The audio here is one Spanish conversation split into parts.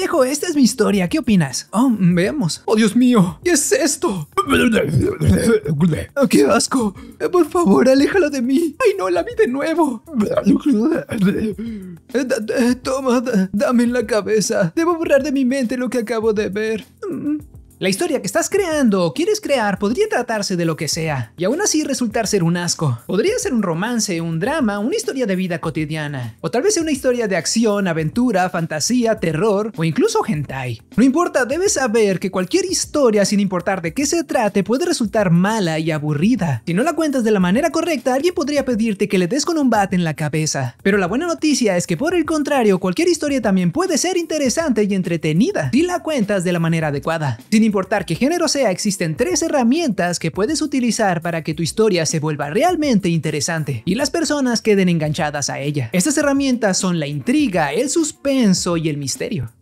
viejo, esta es mi historia, ¿qué opinas? Oh, veamos. Oh, Dios mío, ¿qué es esto? Oh, ¡qué asco! Por favor, aléjalo de mí. ¡Ay, no, la vi de nuevo! Toma, dame en la cabeza. Debo borrar de mi mente lo que acabo de ver. La historia que estás creando o quieres crear podría tratarse de lo que sea, y aún así resultar ser un asco. Podría ser un romance, un drama, una historia de vida cotidiana, o tal vez sea una historia de acción, aventura, fantasía, terror, o incluso hentai. No importa, debes saber que cualquier historia, sin importar de qué se trate, puede resultar mala y aburrida. Si no la cuentas de la manera correcta, alguien podría pedirte que le des con un bate en la cabeza. Pero la buena noticia es que por el contrario, cualquier historia también puede ser interesante y entretenida, si la cuentas de la manera adecuada. Sin importar qué género sea, existen 3 herramientas que puedes utilizar para que tu historia se vuelva realmente interesante y las personas queden enganchadas a ella. Estas herramientas son la intriga, el suspenso y el misterio.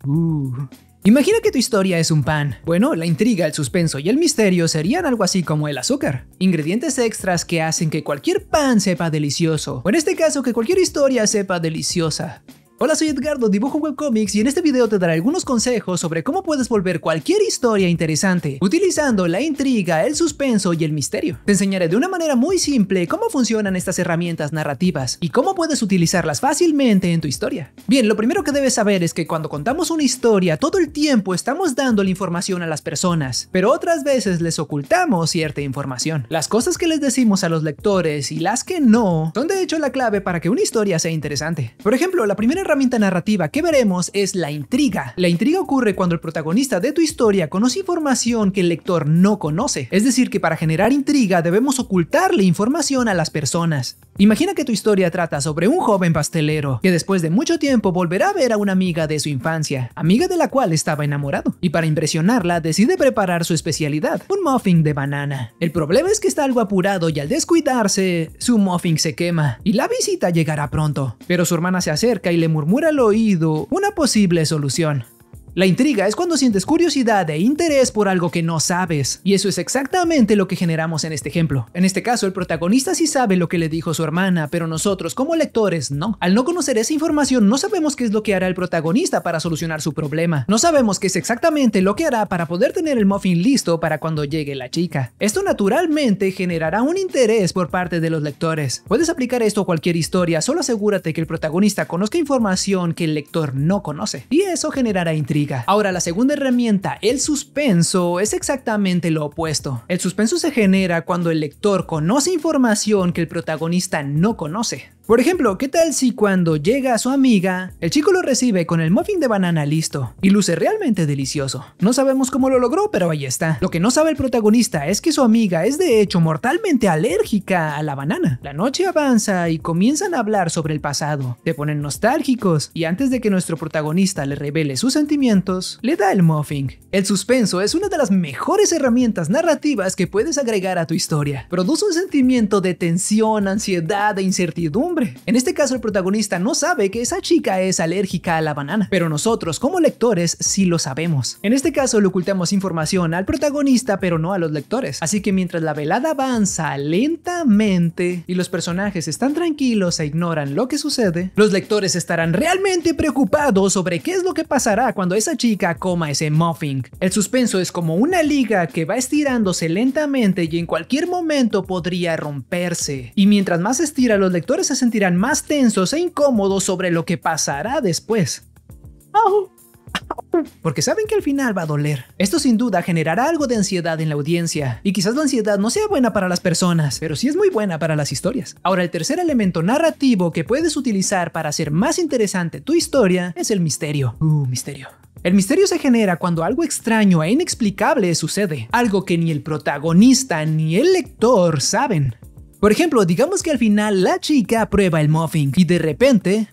Imagina que tu historia es un pan. Bueno, la intriga, el suspenso y el misterio serían algo así como el azúcar. Ingredientes extras que hacen que cualquier pan sepa delicioso, o en este caso que cualquier historia sepa deliciosa. Hola, soy Edgardo, dibujo webcomics, y en este video te daré algunos consejos sobre cómo puedes volver cualquier historia interesante utilizando la intriga, el suspenso y el misterio. Te enseñaré de una manera muy simple cómo funcionan estas herramientas narrativas y cómo puedes utilizarlas fácilmente en tu historia. Bien, lo primero que debes saber es que cuando contamos una historia, todo el tiempo estamos dando la información a las personas, pero otras veces les ocultamos cierta información. Las cosas que les decimos a los lectores y las que no son de hecho la clave para que una historia sea interesante. Por ejemplo, la primera herramienta narrativa que veremos es la intriga. La intriga ocurre cuando el protagonista de tu historia conoce información que el lector no conoce. Es decir, que para generar intriga debemos ocultarle información a las personas. Imagina que tu historia trata sobre un joven pastelero que después de mucho tiempo volverá a ver a una amiga de su infancia, amiga de la cual estaba enamorado, y para impresionarla decide preparar su especialidad, un muffin de banana. El problema es que está algo apurado y al descuidarse, su muffin se quema y la visita llegará pronto, pero su hermana se acerca y le murmura al oído una posible solución. La intriga es cuando sientes curiosidad e interés por algo que no sabes, y eso es exactamente lo que generamos en este ejemplo. En este caso, el protagonista sí sabe lo que le dijo su hermana, pero nosotros como lectores no. Al no conocer esa información, no sabemos qué es lo que hará el protagonista para solucionar su problema. No sabemos qué es exactamente lo que hará para poder tener el muffin listo para cuando llegue la chica. Esto naturalmente generará un interés por parte de los lectores. Puedes aplicar esto a cualquier historia, solo asegúrate que el protagonista conozca información que el lector no conoce, y eso generará intriga. Ahora, la segunda herramienta, el suspenso, es exactamente lo opuesto. El suspenso se genera cuando el lector conoce información que el protagonista no conoce. Por ejemplo, ¿qué tal si cuando llega su amiga, el chico lo recibe con el muffin de banana listo y luce realmente delicioso? No sabemos cómo lo logró, pero ahí está. Lo que no sabe el protagonista es que su amiga es de hecho mortalmente alérgica a la banana. La noche avanza y comienzan a hablar sobre el pasado. Se ponen nostálgicos y antes de que nuestro protagonista le revele sus sentimientos, le da el muffin. El suspenso es una de las mejores herramientas narrativas que puedes agregar a tu historia. Produce un sentimiento de tensión, ansiedad e incertidumbre. En este caso, el protagonista no sabe que esa chica es alérgica a la banana, pero nosotros como lectores sí lo sabemos. En este caso, le ocultamos información al protagonista, pero no a los lectores. Así que mientras la velada avanza lentamente y los personajes están tranquilos e ignoran lo que sucede, los lectores estarán realmente preocupados sobre qué es lo que pasará cuando esa chica coma ese muffin. El suspenso es como una liga que va estirándose lentamente y en cualquier momento podría romperse. Y mientras más se estira, los lectores se sentirán más tensos e incómodos sobre lo que pasará después. Porque saben que al final va a doler. Esto sin duda generará algo de ansiedad en la audiencia, y quizás la ansiedad no sea buena para las personas, pero sí es muy buena para las historias. Ahora, el tercer elemento narrativo que puedes utilizar para hacer más interesante tu historia es el misterio. Misterio. El misterio se genera cuando algo extraño e inexplicable sucede, algo que ni el protagonista ni el lector saben. Por ejemplo, digamos que al final la chica prueba el muffin y de repente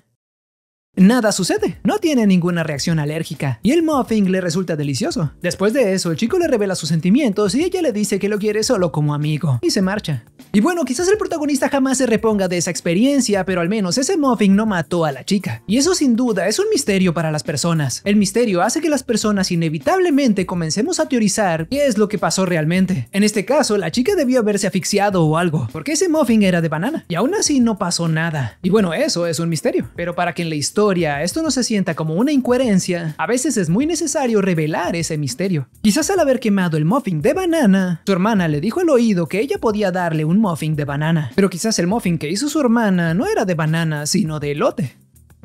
nada sucede, no tiene ninguna reacción alérgica y el muffin le resulta delicioso. Después de eso, el chico le revela sus sentimientos y ella le dice que lo quiere solo como amigo y se marcha. Y bueno, quizás el protagonista jamás se reponga de esa experiencia, pero al menos ese muffin no mató a la chica. Y eso sin duda es un misterio para las personas. El misterio hace que las personas inevitablemente comencemos a teorizar qué es lo que pasó realmente. En este caso, la chica debió haberse asfixiado o algo, porque ese muffin era de banana y aún así no pasó nada. Y bueno, eso es un misterio, pero para que en la historia historia esto no se sienta como una incoherencia, a veces es muy necesario revelar ese misterio. Quizás al haber quemado el muffin de banana, su hermana le dijo al oído que ella podía darle un muffin de banana, pero quizás el muffin que hizo su hermana no era de banana, sino de elote.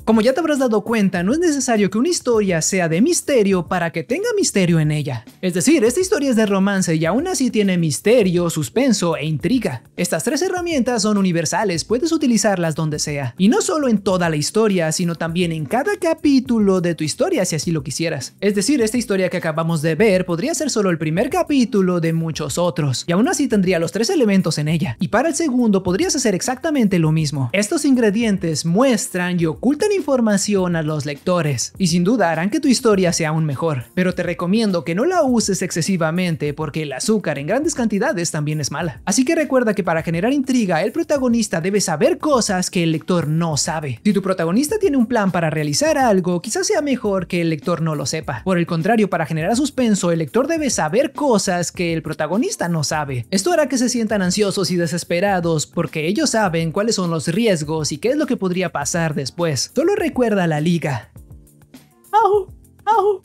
Como ya te habrás dado cuenta, no es necesario que una historia sea de misterio para que tenga misterio en ella. Es decir, esta historia es de romance y aún así tiene misterio, suspenso e intriga. Estas tres herramientas son universales, puedes utilizarlas donde sea. Y no solo en toda la historia, sino también en cada capítulo de tu historia si así lo quisieras. Es decir, esta historia que acabamos de ver podría ser solo el primer capítulo de muchos otros, y aún así tendría los tres elementos en ella. Y para el segundo podrías hacer exactamente lo mismo. Estos ingredientes muestran y ocultan información a los lectores y sin duda harán que tu historia sea aún mejor, pero te recomiendo que no la uses excesivamente porque el azúcar en grandes cantidades también es mala. Así que recuerda que para generar intriga el protagonista debe saber cosas que el lector no sabe. Si tu protagonista tiene un plan para realizar algo, quizás sea mejor que el lector no lo sepa. Por el contrario, para generar suspenso el lector debe saber cosas que el protagonista no sabe. Esto hará que se sientan ansiosos y desesperados porque ellos saben cuáles son los riesgos y qué es lo que podría pasar después. Solo recuerda la liga. ¡Au! ¡Au!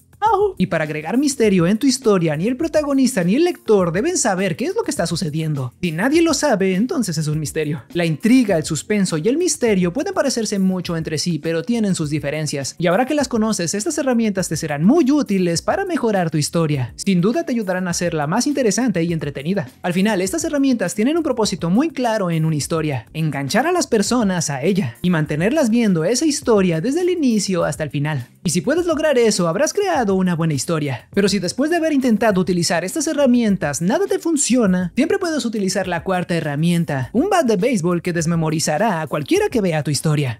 Y para agregar misterio en tu historia, ni el protagonista ni el lector deben saber qué es lo que está sucediendo. Si nadie lo sabe, entonces es un misterio. La intriga, el suspenso y el misterio pueden parecerse mucho entre sí, pero tienen sus diferencias. Y ahora que las conoces, estas herramientas te serán muy útiles para mejorar tu historia. Sin duda te ayudarán a hacerla más interesante y entretenida. Al final, estas herramientas tienen un propósito muy claro en una historia: enganchar a las personas a ella y mantenerlas viendo esa historia desde el inicio hasta el final. Y si puedes lograr eso, habrás creado una buena historia. Pero si después de haber intentado utilizar estas herramientas nada te funciona, siempre puedes utilizar la cuarta herramienta, un bat de béisbol que desmemorizará a cualquiera que vea tu historia.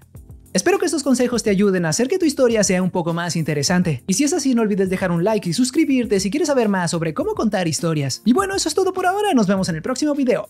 Espero que estos consejos te ayuden a hacer que tu historia sea un poco más interesante. Y si es así, no olvides dejar un like y suscribirte si quieres saber más sobre cómo contar historias. Y bueno, eso es todo por ahora, nos vemos en el próximo video.